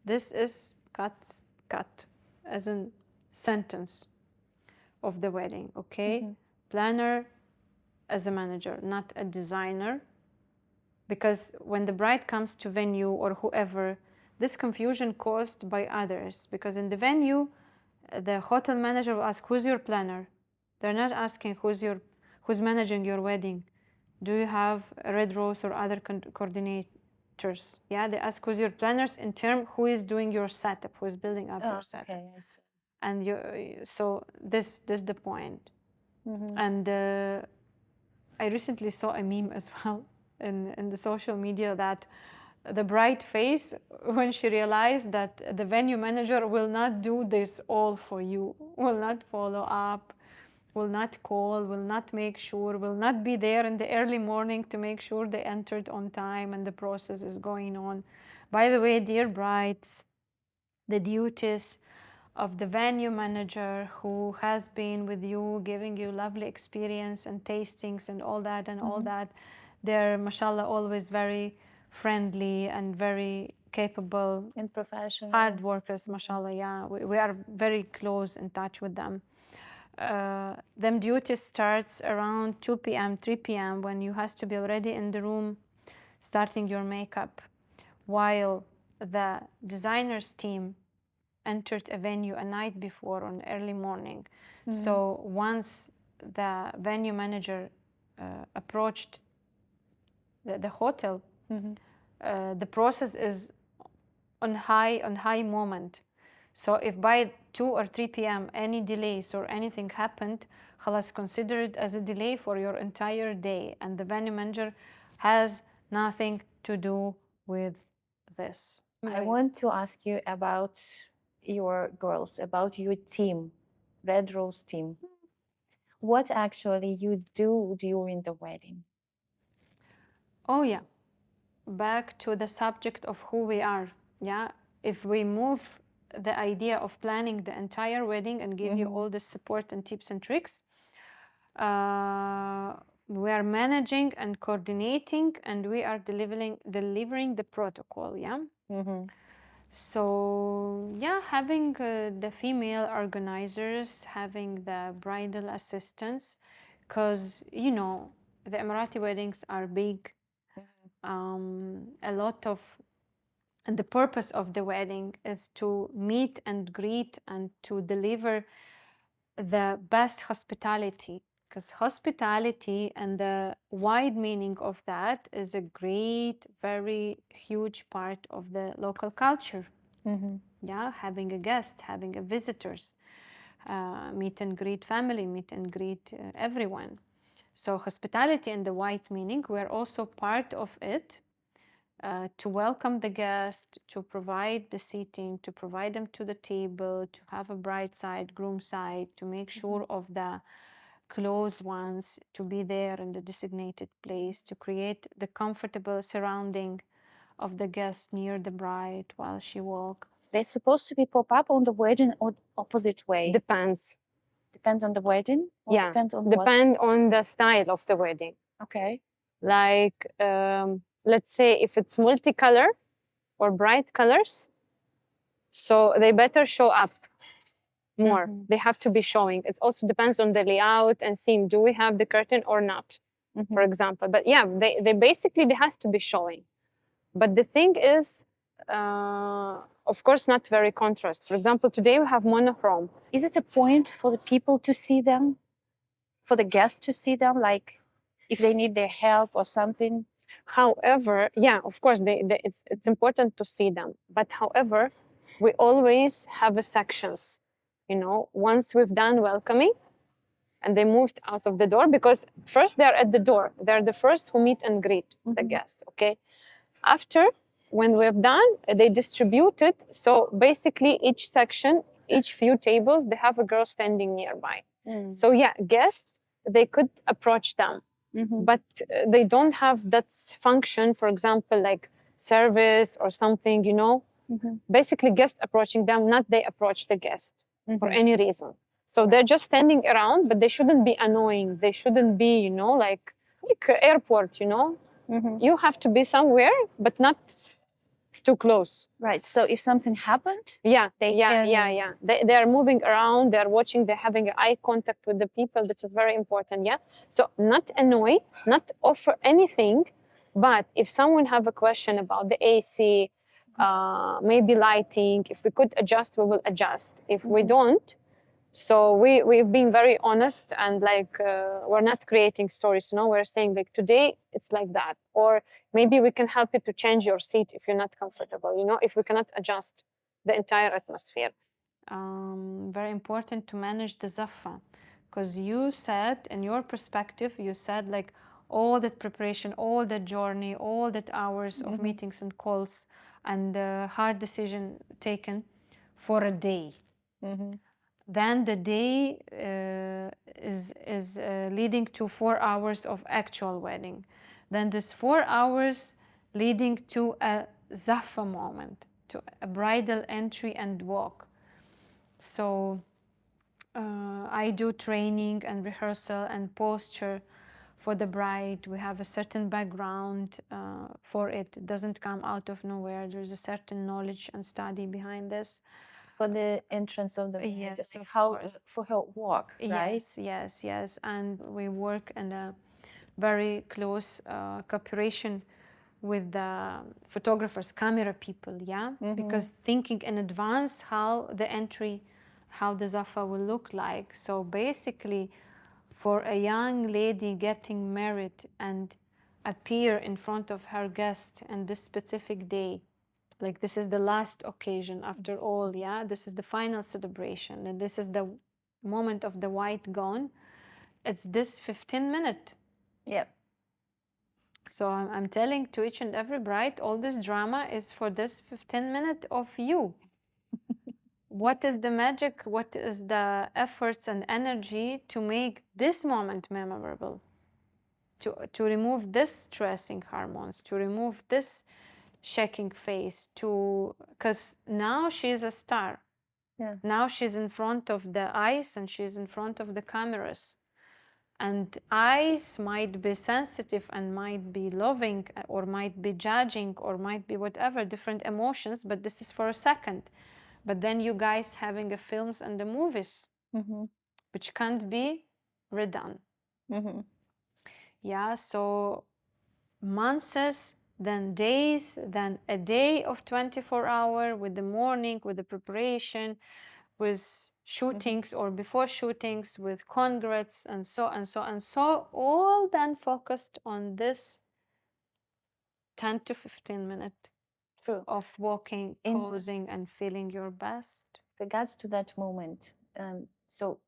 This is cut as a sentence of the wedding, okay? Planner as a manager, not a designer. Because when the bride comes to venue or whoever, this confusion caused by others. Because in the venue, the hotel manager will ask, who's your planner? They're not asking who's managing your wedding. Do you have a red rose or other coordinators? Yeah, they ask who's your planners in term who is doing your setup, who is building up your setup. Okay, I see. And so this is the point. And I recently saw a meme as well in the social media that the bride face when she realized that the venue manager will not do this all for you, will not follow up, will not call, will not make sure, will not be there in the early morning to make sure they entered on time and the process is going on. By the way, dear brides, the duties of the venue manager who has been with you, giving you lovely experience and tastings and all that and all that, they're, mashallah, always very friendly and very capable And professional. hard workers, mashallah. Yeah, we are very close in touch with them. Them duty starts around 2 p.m., 3 p.m. when you has to be already in the room starting your makeup, while the designers team entered a venue a night before on early morning. So once the venue manager approached the hotel, the process is on high moment. So if by 2 or 3 p.m. any delays or anything happened, khalas, consider it as a delay for your entire day, and the venue manager has nothing to do with this. I want to ask you about your girls, about your team, Red Rose team. What actually you do during the wedding? Oh yeah, back to the subject of who we are. Yeah, if we move the idea of planning the entire wedding and give you all the support and tips and tricks, we are managing and coordinating, and we are delivering the protocol. Yeah. So yeah, having the female organizers, having the bridal assistants, because you know the Emirati weddings are big. A lot of, and the purpose of the wedding is to meet and greet and to deliver the best hospitality, because hospitality and the wide meaning of that is a great, very huge part of the local culture. Yeah, having a guest, having a visitors, meet and greet family, meet and greet everyone. So hospitality and the wide meaning, we're also part of it. To welcome the guest, to provide the seating, to provide them to the table, to have a bride side, groom side, to make sure of the close ones to be there in the designated place, to create the comfortable surrounding of the guest near the bride while she walk. They're supposed to be pop up on the wedding or opposite way? Depends. Depends on the wedding? Or Yeah, depends on depend on the style of the wedding. Okay. Like, let's say if it's multicolor or bright colors, so they better show up more. They have to be showing. It also depends on the layout and theme. Do we have the curtain or not, for example? But yeah, they basically, they has to be showing. But the thing is, of course, not very contrast. For example, today we have monochrome. Is it a point for the people to see them? For the guests to see them? Like if they need their help or something? However, yeah, of course, it's important to see them. But however, we always have a sections. You know, once we've done welcoming, and they moved out of the door because first they're at the door. They're the first who meet and greet the guest, okay? After, when we've done, they distribute it. So basically each section, each few tables, they have a girl standing nearby. So yeah, guests, they could approach them, but they don't have that function, for example, like service or something, you know? Basically guests approaching them, not they approach the guest for any reason. So they're just standing around, but they shouldn't be annoying. They shouldn't be, you know, like airport, you know? You have to be somewhere, but not too close. Right. So if something happened, Yeah, they yeah, can... yeah, yeah. They are moving around, they're watching, they're having eye contact with the people. This is very important, yeah? So not annoy, not offer anything, but if someone have a question about the AC, maybe lighting, if we could adjust, we will adjust. If we don't, so we've been very honest and like we're not creating stories. No, we're saying like today it's like that, or maybe we can help you to change your seat if you're not comfortable. You know, if we cannot adjust the entire atmosphere. Very important to manage the zaffa, because you said in your perspective, you said like all that preparation, all that journey, all that hours of meetings and calls and hard decision taken for a day. Then the day is leading to 4 hours of actual wedding. Then this 4 hours leading to a zaffa moment, to a bridal entry and walk. So I do training and rehearsal and posture for the bride. We have a certain background for it. It doesn't come out of nowhere. There's a certain knowledge and study behind this. For the entrance of the bride, Yes, like of how course. for her walk, right? Yes, yes, yes. And we work in a very close cooperation with the photographers, camera people, yeah? Because thinking in advance how the entry, how the zaffa will look like. So basically, for a young lady getting married and appear in front of her guest on this specific day, like this is the last occasion after all, yeah? This is the final celebration, and this is the moment of the white gown. It's this 15-minute. Yeah. So I'm telling to each and every bride, all this drama is for this 15-minute of you. What is the magic? What is the efforts and energy to make this moment memorable? To remove this stressing hormones, to remove this shaking face, because now she's a star. Yeah. Now she's in front of the eyes and she's in front of the cameras. And eyes might be sensitive and might be loving or might be judging or might be whatever, different emotions, but this is for a second. But then you guys having the films and the movies, which can't be redone. Yeah, so months, then days, then a day of 24-hour with the morning, with the preparation, with shootings or before shootings, with congrats and so and so and so, all then focused on this 10 to 15 minutes of walking, posing, and feeling your best. Regards to that moment, so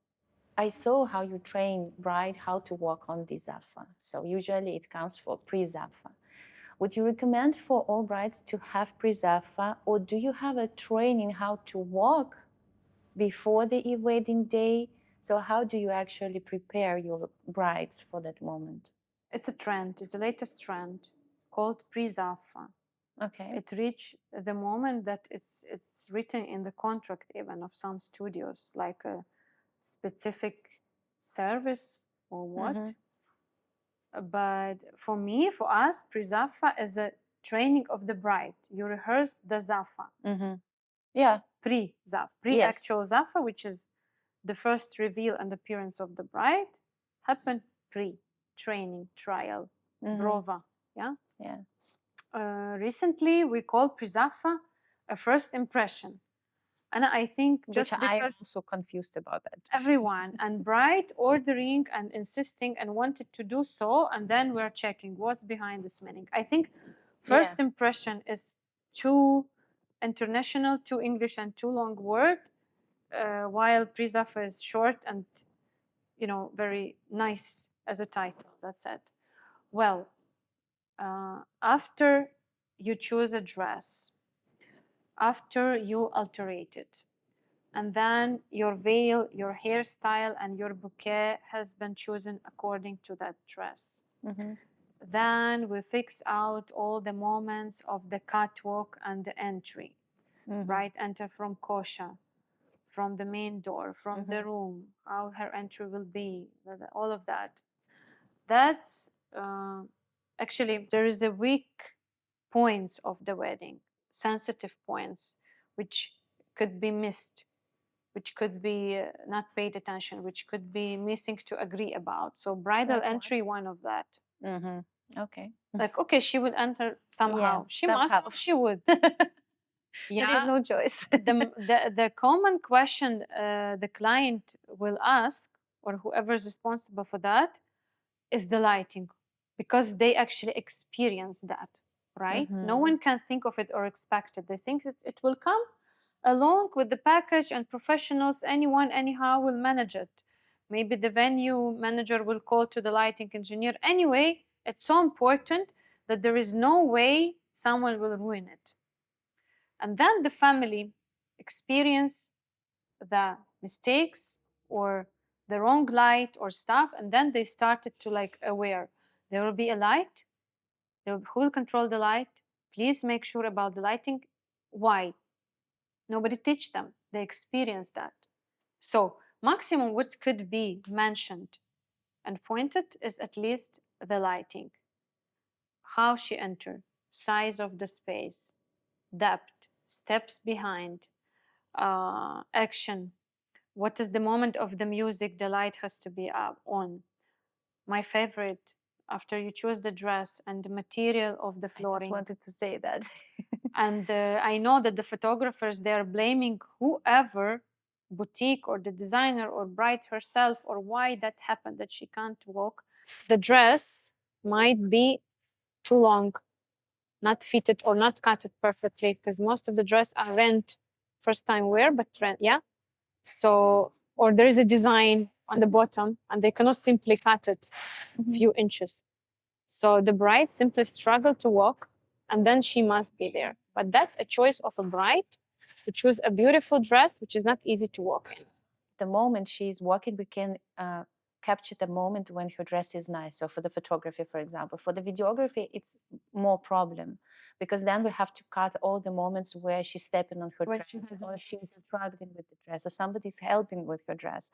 I saw how you train bride how to walk on the zaffa. So usually it counts for pre-zaffa. Would you recommend for all brides to have pre-zaffa, or do you have a training how to walk before the wedding day? So how do you actually prepare your brides for that moment? It's a trend. It's the latest trend called pre-zaffa. Okay. It reached the moment that it's written in the contract even of some studios, like a specific service or what. But for me, for us, pre-zaffa is a training of the bride. You rehearse the zaffa. Yeah. Pre-zaffa, pre-actual zaffa, which is the first reveal and appearance of the bride, happen pre-training, trial, prova. Yeah. Yeah. Recently, we call pre-zaffa a first impression. And I think just Which because I am so confused about that. everyone and bride ordering and insisting and wanted to do so, and then we're checking what's behind this meaning. I think first impression is too international, too English, and too long word, while pre-zaffa is short and very nice as a title. That's it. Well, after you choose a dress, after you alterate it, and then your veil, your hairstyle, and your bouquet has been chosen according to that dress. Then we fix out all the moments of the catwalk and the entry, right? Enter from kosha, from the main door, from the room, how her entry will be, all of that. That's actually, there is a weak points of the wedding, sensitive points, which could be missed, which could be not paid attention, which could be missing to agree about. So bridal Like what? entry, one of that. Okay. Like, okay, she would enter somehow. She must, somehow. she would. There is no choice. The common question the client will ask, or whoever is responsible for that, is the lighting, because they actually experience that, right? No one can think of it or expect it. They think it will come along with the package, and professionals, anyone, anyhow, will manage it. Maybe the venue manager will call to the lighting engineer. Anyway, it's so important that there is no way someone will ruin it. And then the family experience the mistakes or the wrong light or stuff, and then they started to like aware there will be a light, who will control the light, please make sure about the lighting. Why? Nobody teach them, they experience that. So maximum what could be mentioned and pointed is at least the lighting, how she entered, size of the space, depth, steps behind, action, what is the moment of the music the light has to be on. My favorite, after you choose the dress and the material of the flooring. I wanted to say that. And I know that the photographers, they are blaming whoever, boutique or the designer or bride herself, or why that happened, that she can't walk. The dress might be too long, not fitted or not cut it perfectly, because most of the dress are rent, first time wear, but rent, yeah. So, or there is a design on the bottom and they cannot simply cut it a few inches. So the bride simply struggle to walk, and then she must be there. But that's a choice of a bride to choose a beautiful dress, which is not easy to walk in. The moment she's walking, we can capture the moment when her dress is nice. So for the photography, for example, for the videography, it's more problem, because then we have to cut all the moments where she's stepping on her dress, or she's struggling with the dress, or somebody's helping with her dress.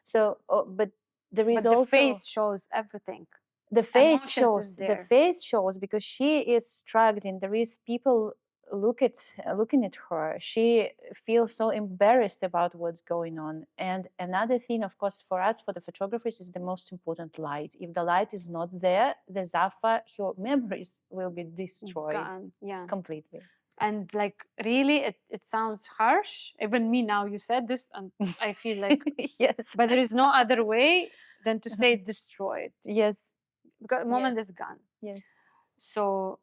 So, but there is But also the face shows everything. The face Emotions shows. is The there. face shows because she is struggling. There is people looking at her. She feels so embarrassed about what's going on. And another thing, of course, for us, for the photographers, is the most important light. If the light is not there, the zaffa, her memories will be destroyed. Gone. Yeah. Completely. And like, really, it sounds harsh. Even me now, you said this, and I feel like, yes. But there is no other way than to say destroyed. Yes. Because the moment Yes. is gone. Yes. So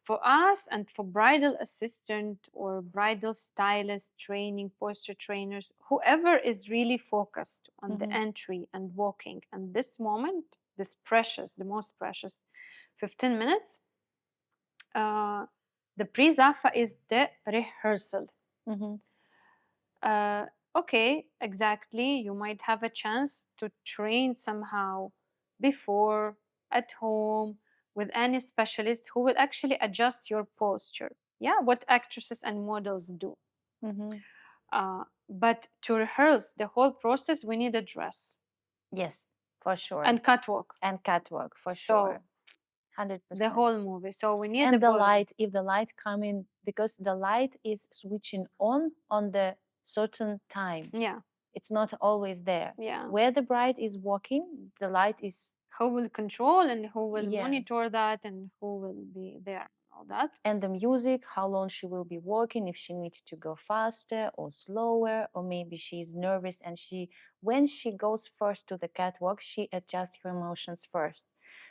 for us and for bridal assistant or bridal stylist training, posture trainers, whoever is really focused on the entry and walking, and this moment, this precious, the most precious 15 minutes, the pre-zaffa is the rehearsal. Okay, exactly. You might have a chance to train somehow before, at home, with any specialist who will actually adjust your posture. Yeah, what actresses and models do. But to rehearse the whole process, we need a dress. Yes, for sure. And catwalk. And catwalk, for So, sure. 100%. The whole movie. So we need and the ballroom. light, if the light coming, because the light is switching on the certain time. Yeah. It's not always there. Yeah. Where the bride is walking, the light is. Who will control and who will Yeah. monitor that and who will be there, all that. And the music, how long she will be walking, if she needs to go faster or slower, or maybe she's nervous and when she goes first to the catwalk, she adjusts her emotions first.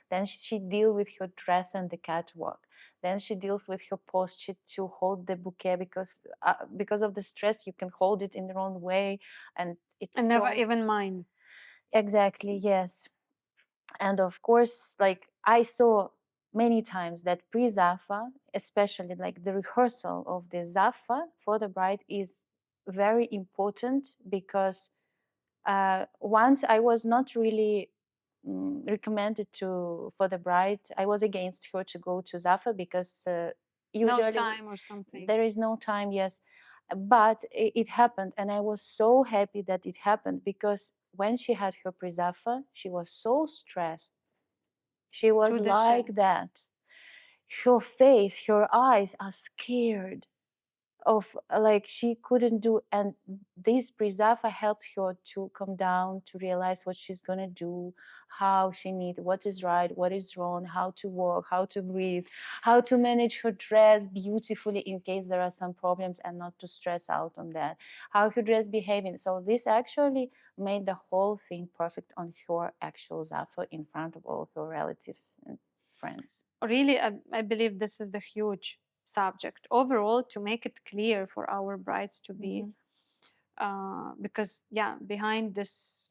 Then she deals with her dress and the catwalk. Then she deals with her posture to hold the bouquet, because of the stress, you can hold it in the wrong way, and it And never even mind. Exactly, yes. And of course, like I saw many times that pre-zaffa, especially like the rehearsal of the zaffa for the bride, is very important because once I was not really recommended to for the bride. I was against her to go to zaffa because No usually time or something. there is no time. Yes, but it happened, and I was so happy that it happened because when she had her pre-zaffa, she was so stressed. She was To the like shame. that. Her face, her eyes are scared of like she couldn't do, and this pre-zaffa helped her to come down, to realize what she's gonna do, how she need, what is right, what is wrong, how to walk, how to breathe, how to manage her dress beautifully in case there are some problems and not to stress out on that, how her dress behaving. So this actually made the whole thing perfect on her actual zaffa in front of all her relatives and friends. Really, I believe this is the huge subject overall, to make it clear for our brides to be, because yeah, behind this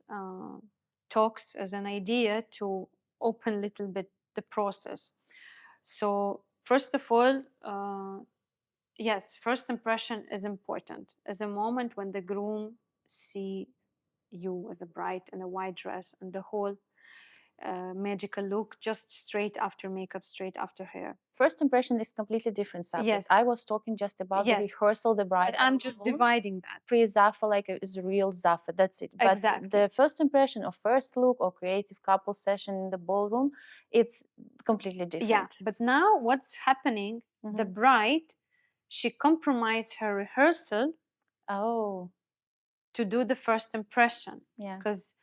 talks as an idea to open a little bit the process. So first of all, yes, first impression is important, as a moment when the groom see you as a bride in a white dress and the whole magical look just straight after makeup, straight after hair. First impression is completely different subject. Yes. I was talking just about the Yes. rehearsal, the bride. But I'm just dividing that. Pre-zaffa, like is real zaffa. That's it. But Exactly. the first impression or first look or creative couple session in the ballroom, it's completely different. Yeah. But now what's happening? The bride, she compromised her rehearsal Oh, to do the first impression. yeah. Because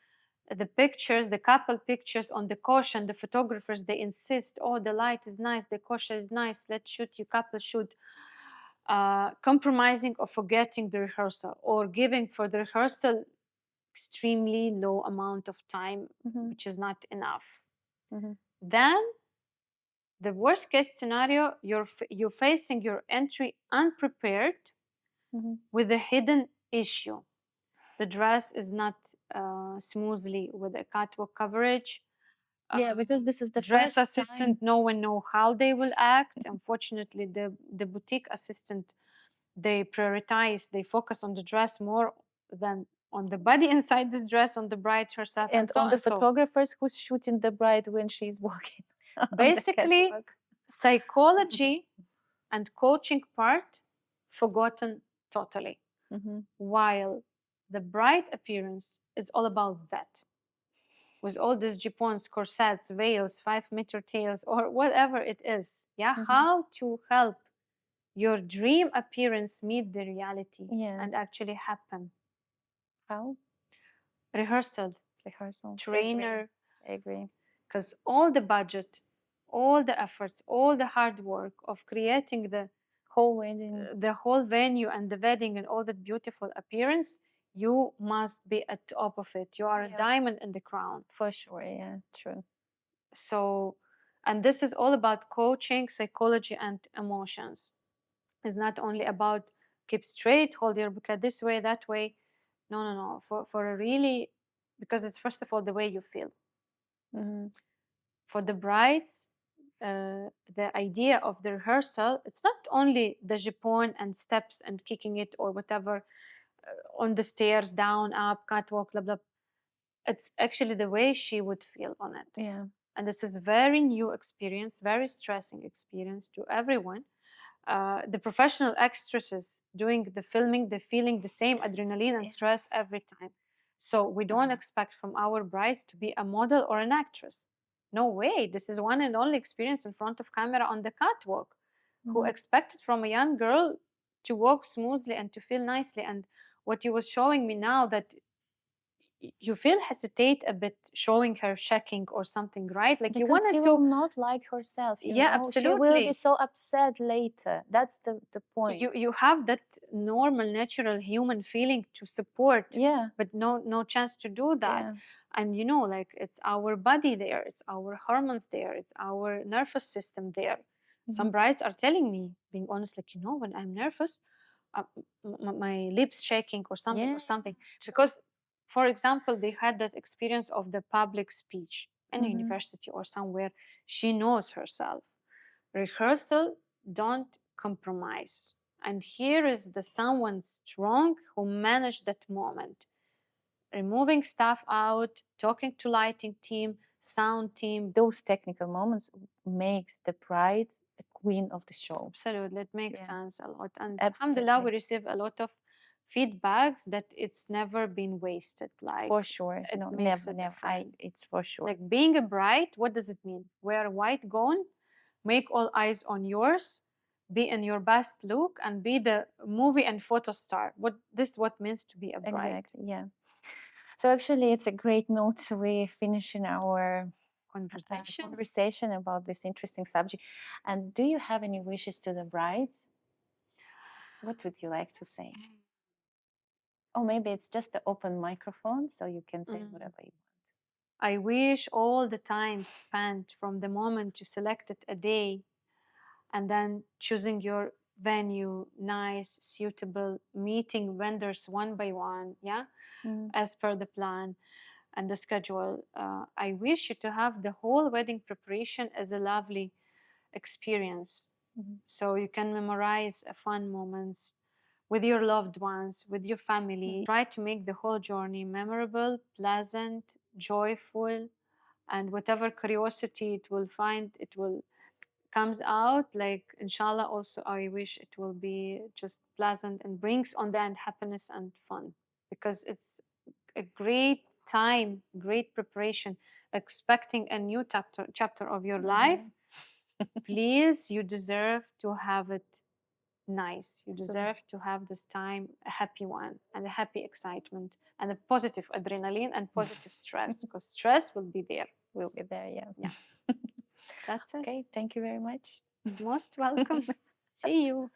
the pictures, the couple pictures on the caution, the photographers, they insist, oh, the light is nice, the caution is nice, let's shoot, you couple shoot. Compromising or forgetting the rehearsal, or giving for the rehearsal extremely low amount of time, which is not enough. Then the worst case scenario, you're facing your entry unprepared with a hidden issue. The dress is not smoothly with a catwalk coverage. Yeah, because this is the dress first assistant, no one know how they will act. Unfortunately, the boutique assistant, they prioritize, they focus on the dress more than on the body inside this dress, on the bride herself, and so on the and so. photographers who's shooting the bride when she's walking. Basically, psychology and coaching part forgotten totally. While the bride appearance is all about that. With all these jupons, corsets, veils, 5-meter tails, or whatever it is. Yeah, how to help your dream appearance meet the reality and actually happen. How? Rehearsal, trainer. I agree. Because all the budget, all the efforts, all the hard work of creating the whole wedding, the whole venue and the wedding and all that beautiful appearance, you must be at top of it. You are a diamond in the crown. For sure, yeah, true. So, and this is all about coaching, psychology, and emotions. It's not only about keep straight, hold your bouquet this way, that way. No, no, no. For a really, because it's first of all the way you feel. For the brides, the idea of the rehearsal, it's not only the jupon and steps and kicking it or whatever on the stairs, down, up, catwalk, blah, blah. It's actually the way she would feel on it. Yeah. And this is very new experience, very stressing experience to everyone. The professional actresses doing the filming, they're feeling the same adrenaline and stress every time. So we don't expect from our brides to be a model or an actress. No way. This is one and only experience in front of camera on the catwalk. Who expected from a young girl to walk smoothly and to feel nicely? And what you was showing me now, that you feel hesitate a bit showing her checking or something, right? Like because you wanted she to will not like herself. Yeah, know? She will absolutely. be so upset later. That's the point. You have that normal, natural human feeling to support, Yeah. but no chance to do that. Yeah. And you know, like it's our body there, it's our hormones there, it's our nervous system there. Some brides are telling me, being honest, like, you know, when I'm nervous, my lips shaking or something or something, because for example, they had that experience of the public speech in a university or somewhere. She knows herself. Rehearsal, don't compromise. And here is the someone strong who managed that moment, removing stuff out, talking to lighting team, sound team. Those technical moments makes the bride the queen of the show. Absolutely, it makes sense a lot. And Absolutely. alhamdulillah, we receive a lot of feedbacks that it's never been wasted. Like, for sure, it no, makes never, a never. difference. It's for sure. Like being a bride, what does it mean? Wear a white gown, make all eyes on yours, be in your best look, and be the movie and photo star. What means to be a bride. Exactly, yeah. So actually, it's a great note. We finishing our conversation about this interesting subject. And do you have any wishes to the brides? What would you like to say? Or maybe it's just the open microphone, so you can say whatever you want. I wish all the time spent from the moment you selected a day and then choosing your venue, nice, suitable, meeting vendors one by one, as per the plan and the schedule. I wish you to have the whole wedding preparation as a lovely experience. So you can memorize fun moments with your loved ones, with your family. Try to make the whole journey memorable, pleasant, joyful, and whatever curiosity it will find, it will comes out. Like, inshallah, also I wish it will be just pleasant and brings on the end happiness and fun, because it's a great time, great preparation, expecting a new chapter of your life. Please, you deserve to have it nice. You deserve to have this time a happy one, and a happy excitement, and a positive adrenaline and positive stress, because stress will be there. Will be there, yeah. That's it. Okay, thank you very much. Most welcome. See you.